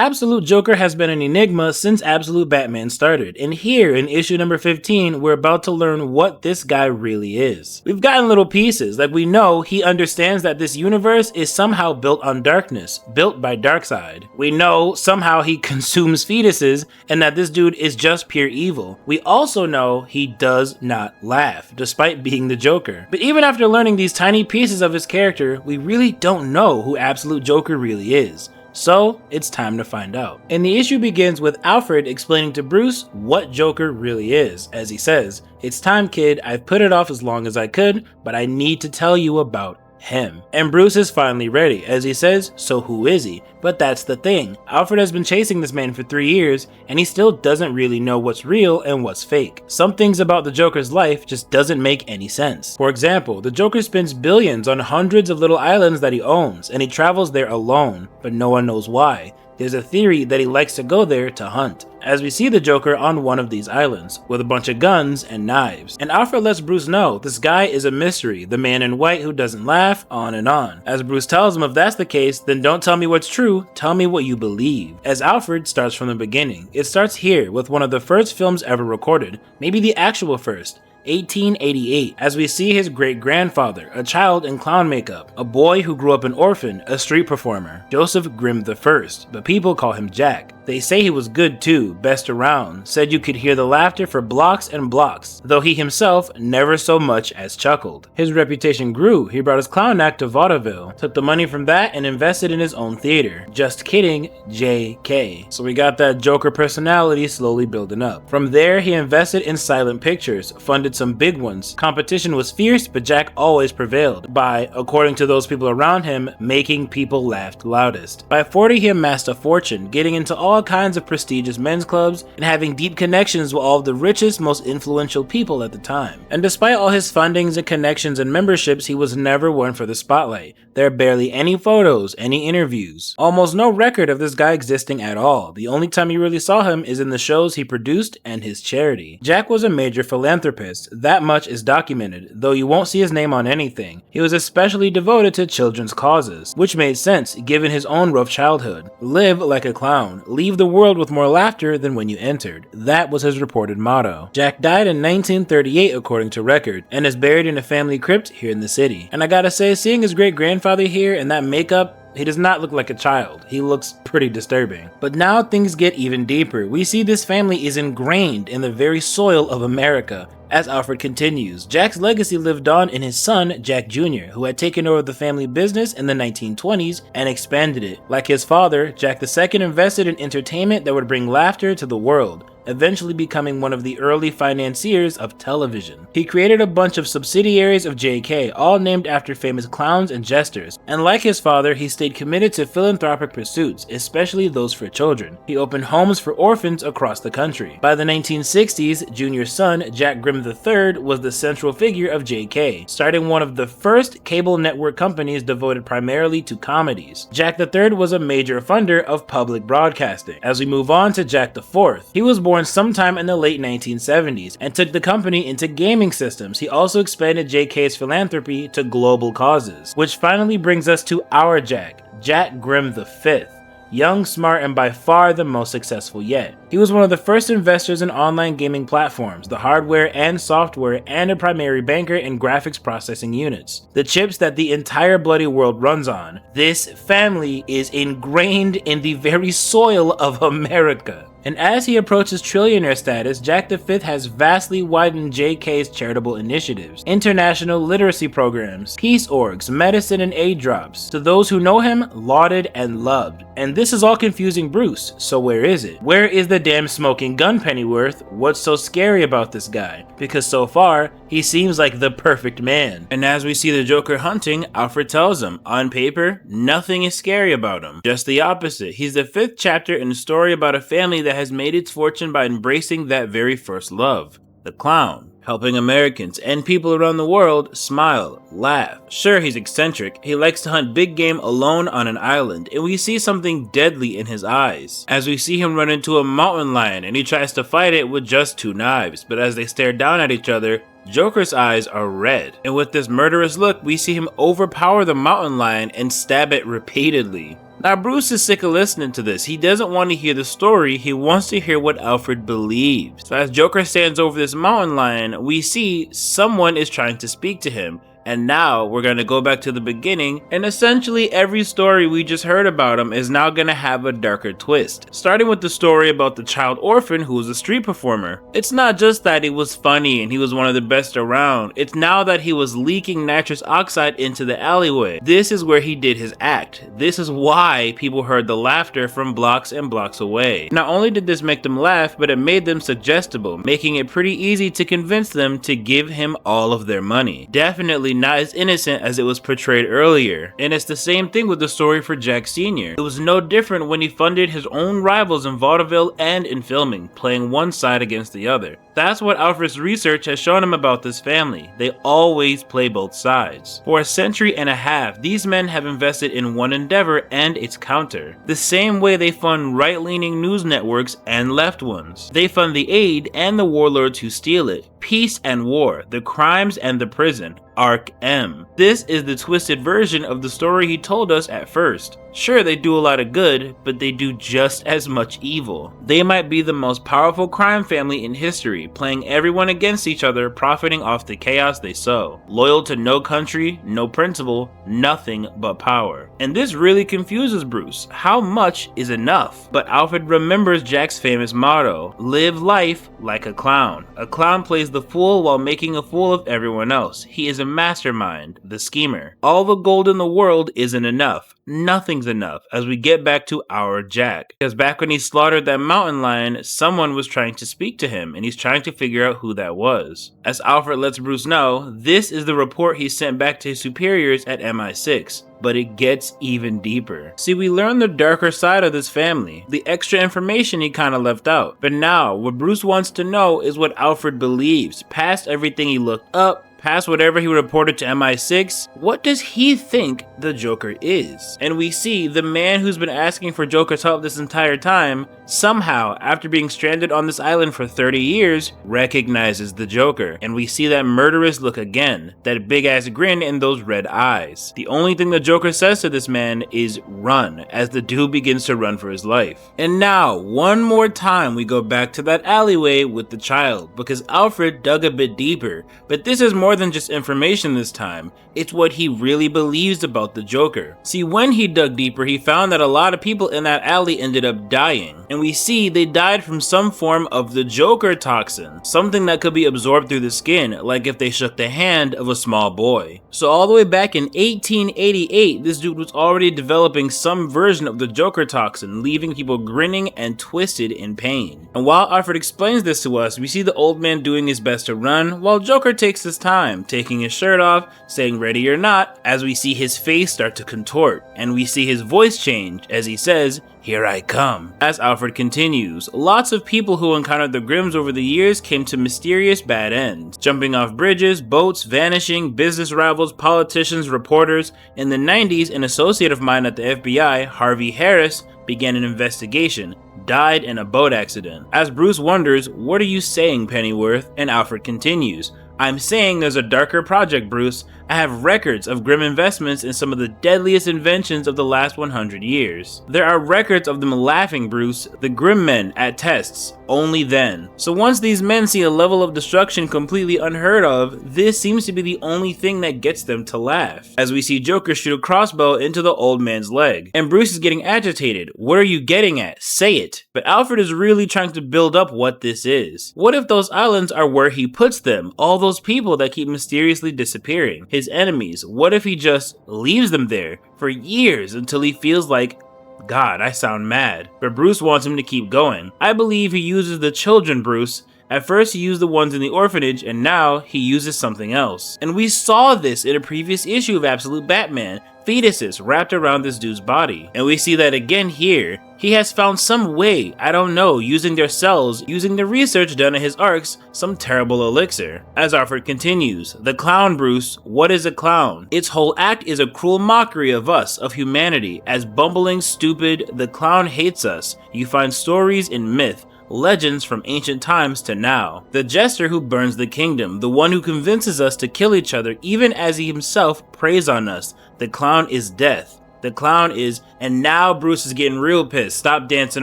Absolute Joker has been an enigma since Absolute Batman started, and here in issue number 15, we're about to learn what this guy really is. We've gotten little pieces, like we know he understands that this universe is somehow built on darkness, built by Darkseid. We know somehow he consumes fetuses, and that this dude is just pure evil. We also know he does not laugh, despite being the Joker. But even after learning these tiny pieces of his character, we really don't know who Absolute Joker really is. So, it's time to find out. And the issue begins with Alfred explaining to Bruce what Joker really is, as he says, "It's time, kid, I've put it off as long as I could, but I need to tell you about him." And Bruce is finally ready, as he says, "So who is he?" But that's the thing, Alfred has been chasing this man for 3 years, and he still doesn't really know what's real and what's fake. Some things about the Joker's life just doesn't make any sense. For example, the Joker spends billions on hundreds of little islands that he owns, and he travels there alone, but no one knows why. There's a theory that he likes to go there to hunt, as we see the Joker on one of these islands, with a bunch of guns and knives. And Alfred lets Bruce know this guy is a mystery, the man in white who doesn't laugh, on and on. As Bruce tells him if that's the case, then don't tell me what's true, tell me what you believe. As Alfred starts from the beginning. It starts here with one of the first films ever recorded, maybe the actual first. 1888, as we see his great-grandfather, a child in clown makeup, a boy who grew up an orphan, a street performer, Joseph Grimm I, but people call him Jack. They say he was good too, best around, said you could hear the laughter for blocks and blocks, though he himself never so much as chuckled. His reputation grew, he brought his clown act to vaudeville, took the money from that and invested in his own theater. Just kidding, JK. So we got that Joker personality slowly building up. From there, he invested in silent pictures, funded some big ones. Competition was fierce, but Jack always prevailed by, according to those people around him, making people laugh loudest. By 40, he amassed a fortune, getting into all kinds of prestigious men's clubs and having deep connections with all of the richest, most influential people at the time. And despite all his fundings and connections and memberships, he was never one for the spotlight. There are barely any photos, any interviews, almost no record of this guy existing at all. The only time you really saw him is in the shows he produced and his charity. Jack was a major philanthropist. That much is documented, though you won't see his name on anything. He was especially devoted to children's causes, which made sense given his own rough childhood. Live like a clown, leave the world with more laughter than when you entered. That was his reported motto. Jack died in 1938 according to record, and is buried in a family crypt here in the city. And I gotta say, seeing his great-grandfather here in that makeup, he does not look like a child. He looks pretty disturbing. But now things get even deeper. We see this family is ingrained in the very soil of America. As Alfred continues, Jack's legacy lived on in his son, Jack Jr., who had taken over the family business in the 1920s and expanded it. Like his father, Jack II invested in entertainment that would bring laughter to the world, eventually becoming one of the early financiers of television. He created a bunch of subsidiaries of JK, all named after famous clowns and jesters, and like his father, he stayed committed to philanthropic pursuits, especially those for children. He opened homes for orphans across the country. By the 1960s, Junior's son, Jack Grimm III, was the central figure of JK, starting one of the first cable network companies devoted primarily to comedies. Jack III was a major funder of public broadcasting. As we move on to Jack IV, he was born sometime in the late 1970s and took the company into gaming systems. He also expanded JK's philanthropy to global causes, which finally brings us to our Jack, Jack Grimm V. Young, smart, and by far the most successful yet. He was one of the first investors in online gaming platforms, the hardware and software, and a primary banker in graphics processing units, the chips that the entire bloody world runs on. This family is ingrained in the very soil of America. And as he approaches trillionaire status, Jack V has vastly widened JK's charitable initiatives, international literacy programs, peace orgs, medicine, and aid drops. To those who know him, lauded and loved. And this is all confusing Bruce, so where is it? Where is the damn smoking gun, Pennyworth? What's so scary about this guy? Because so far, he seems like the perfect man. And as we see the Joker hunting, Alfred tells him, on paper, nothing is scary about him. Just the opposite. He's the 5th chapter in a story about a family that has made its fortune by embracing that very first love, the clown, helping Americans and people around the world smile, laugh. Sure, he's eccentric, he likes to hunt big game alone on an island, and we see something deadly in his eyes, as we see him run into a mountain lion and he tries to fight it with just 2 knives, but as they stare down at each other, Joker's eyes are red, and with this murderous look, we see him overpower the mountain lion and stab it repeatedly. Now Bruce is sick of listening to this. He doesn't want to hear the story, he wants to hear what Alfred believes. So as Joker stands over this mountain lion, we see someone is trying to speak to him. And now we're going to go back to the beginning, and essentially every story we just heard about him is now going to have a darker twist. Starting with the story about the child orphan who was a street performer. It's not just that he was funny and he was one of the best around, it's now that he was leaking nitrous oxide into the alleyway. This is where he did his act. This is why people heard the laughter from blocks and blocks away. Not only did this make them laugh, but it made them suggestible, making it pretty easy to convince them to give him all of their money. Definitely not as innocent as it was portrayed earlier. And it's the same thing with the story for Jack Sr. It was no different when he funded his own rivals in vaudeville and in filming, playing one side against the other. That's what Alfred's research has shown him about this family. They always play both sides. For a century and a half, these men have invested in one endeavor and its counter. The same way they fund right-leaning news networks and left ones. They fund the aid and the warlords who steal it. Peace and war, the crimes and the prison. Arc M. This is the twisted version of the story he told us at first. Sure, they do a lot of good, but they do just as much evil. They might be the most powerful crime family in history, playing everyone against each other, profiting off the chaos they sow. Loyal to no country, no principle, nothing but power. And this really confuses Bruce. How much is enough? But Alfred remembers Jack's famous motto, live life like a clown. A clown plays the fool while making a fool of everyone else. He is a mastermind, the schemer. All the gold in the world isn't enough. Nothing's enough as we get back to our Jack. Because back when he slaughtered that mountain lion, someone was trying to speak to him and he's trying to figure out who that was. As Alfred lets Bruce know, this is the report he sent back to his superiors at MI6. But it gets even deeper. See, we learn the darker side of this family, the extra information he kinda left out. But now, what Bruce wants to know is what Alfred believes, past everything he looked up, past whatever he reported to MI6, what does he think the Joker is? And we see the man who's been asking for Joker's help this entire time, somehow, after being stranded on this island for 30 years, recognizes the Joker. And we see that murderous look again, that big ass grin and those red eyes. The only thing the Joker says to this man is run, as the dude begins to run for his life. And now, one more time we go back to that alleyway with the child, because Alfred dug a bit deeper, but this is more than just information this time, it's what he really believes about the Joker. See, when he dug deeper, he found that a lot of people in that alley ended up dying, and we see they died from some form of the Joker toxin, something that could be absorbed through the skin, like if they shook the hand of a small boy. So all the way back in 1888, this dude was already developing some version of the Joker toxin, leaving people grinning and twisted in pain. And while Alfred explains this to us, we see the old man doing his best to run, while Joker takes his time, taking his shirt off, saying ready or not, as we see his face start to contort, and we see his voice change as he says, "Here I come." As Alfred continues, lots of people who encountered the Grimms over the years came to mysterious bad ends, jumping off bridges, boats, vanishing, business rivals, politicians, reporters. In the 90s, an associate of mine at the FBI, Harvey Harris, began an investigation, died in a boat accident. As Bruce wonders, "What are you saying, Pennyworth?" And Alfred continues, "I'm saying there's a darker project, Bruce. I have records of Grimm investments in some of the deadliest inventions of the last 100 years. There are records of them laughing, Bruce, the Grimm men at tests, only then. So once these men see a level of destruction completely unheard of, this seems to be the only thing that gets them to laugh." As we see Joker shoot a crossbow into the old man's leg. And Bruce is getting agitated. What are you getting at? Say it. But Alfred is really trying to build up what this is. What if those islands are where he puts them? All those people that keep mysteriously disappearing. His enemies. What if he just leaves them there for years until he feels like, God, I sound mad. But Bruce wants him to keep going. I believe he uses the children, Bruce. At first he used the ones in the orphanage, and now he uses something else. And we saw this in a previous issue of Absolute Batman, fetuses wrapped around this dude's body. And we see that again here. He has found some way, I don't know, using their cells, using the research done at his arcs, some terrible elixir. As Alfred continues, "The clown, Bruce, what is a clown? Its whole act is a cruel mockery of us, of humanity. As bumbling, stupid, the clown hates us. You find stories in myth, legends from ancient times to now. The jester who burns the kingdom, the one who convinces us to kill each other even as he himself preys on us. The clown is death. The clown is, and now Bruce is getting real pissed, stop dancing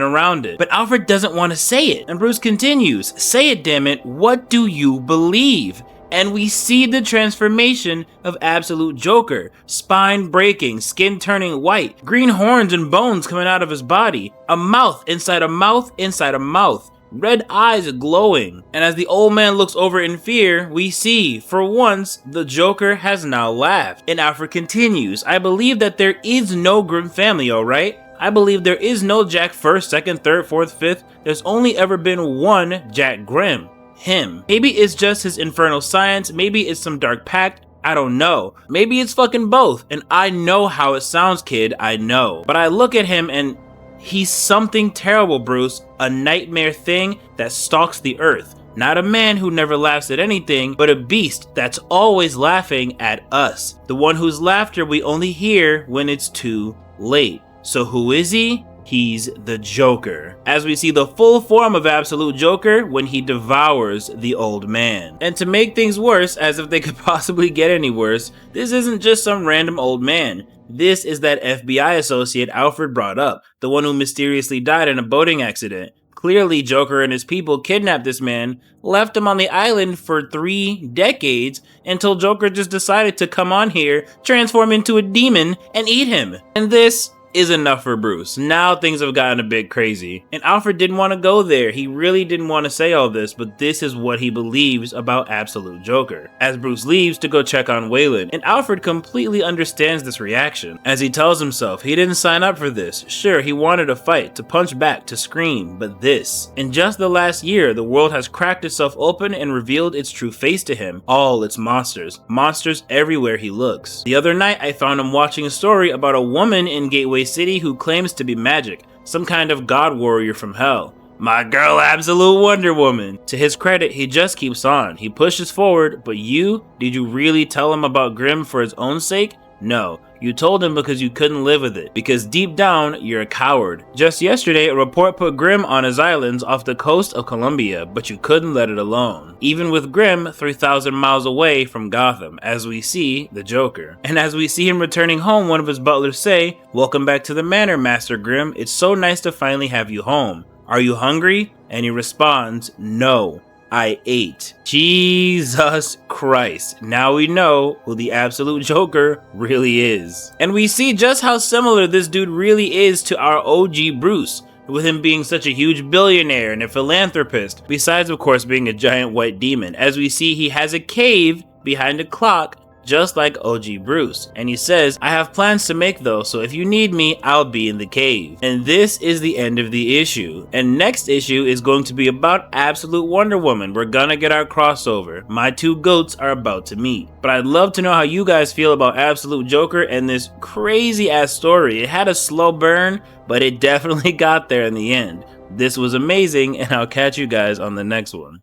around it. But Alfred doesn't want to say it, and Bruce continues, say it damn it, what do you believe? And we see the transformation of Absolute Joker. Spine breaking, skin turning white, green horns and bones coming out of his body, a mouth inside a mouth inside a mouth, red eyes glowing. And as the old man looks over in fear, we see, for once, the Joker has now laughed. And Alfred continues, I believe that there is no Grimm family, alright? I believe there is no Jack 1st, 2nd, 3rd, 4th, 5th. There's only ever been one Jack Grimm. Him. Maybe it's just his infernal science, maybe it's some dark pact, I don't know. Maybe it's fucking both, and I know how it sounds, kid, I know. But I look at him and he's something terrible, Bruce, a nightmare thing that stalks the earth. Not a man who never laughs at anything, but a beast that's always laughing at us. The one whose laughter we only hear when it's too late. So who is he? He's the Joker, as we see the full form of Absolute Joker when he devours the old man. And to make things worse, as if they could possibly get any worse, this isn't just some random old man. This is that FBI associate Alfred brought up, the one who mysteriously died in a boating accident. Clearly, Joker and his people kidnapped this man, left him on the island for 3 decades, until Joker just decided to come on here, transform into a demon, and eat him. And this is enough for Bruce. Now things have gotten a bit crazy. And Alfred didn't want to go there. He really didn't want to say all this, but this is what he believes about Absolute Joker. As Bruce leaves to go check on Waylon, and Alfred completely understands this reaction. As he tells himself he didn't sign up for this. Sure, he wanted to fight, to punch back, to scream, but this. In just the last year, the world has cracked itself open and revealed its true face to him. All its monsters. Monsters everywhere he looks. The other night, I found him watching a story about a woman in Gateway City who claims to be magic, some kind of god warrior from hell. My girl, Absolute Wonder Woman. To his credit, he just keeps on. He pushes forward, but did you really tell him about Grimm for his own sake? No, you told him because you couldn't live with it, because deep down, you're a coward. Just yesterday, a report put Grimm on his islands off the coast of Colombia, but you couldn't let it alone. Even with Grimm 3,000 miles away from Gotham, as we see the Joker. And as we see him returning home, one of his butlers say, "Welcome back to the manor, Master Grimm. It's so nice to finally have you home. Are you hungry?" And he responds, "No. I ate." Jesus Christ. Now we know who the Absolute Joker really is. And we see just how similar this dude really is to our OG Bruce, with him being such a huge billionaire and a philanthropist, besides of course being a giant white demon. As we see, he has a cave behind a clock, just like OG Bruce. And he says, I have plans to make though, so if you need me, I'll be in the cave. And this is the end of the issue. And next issue is going to be about Absolute Wonder Woman. We're gonna get our crossover. My two goats are about to meet. But I'd love to know how you guys feel about Absolute Joker and this crazy ass story. It had a slow burn, but it definitely got there in the end. This was amazing, and I'll catch you guys on the next one.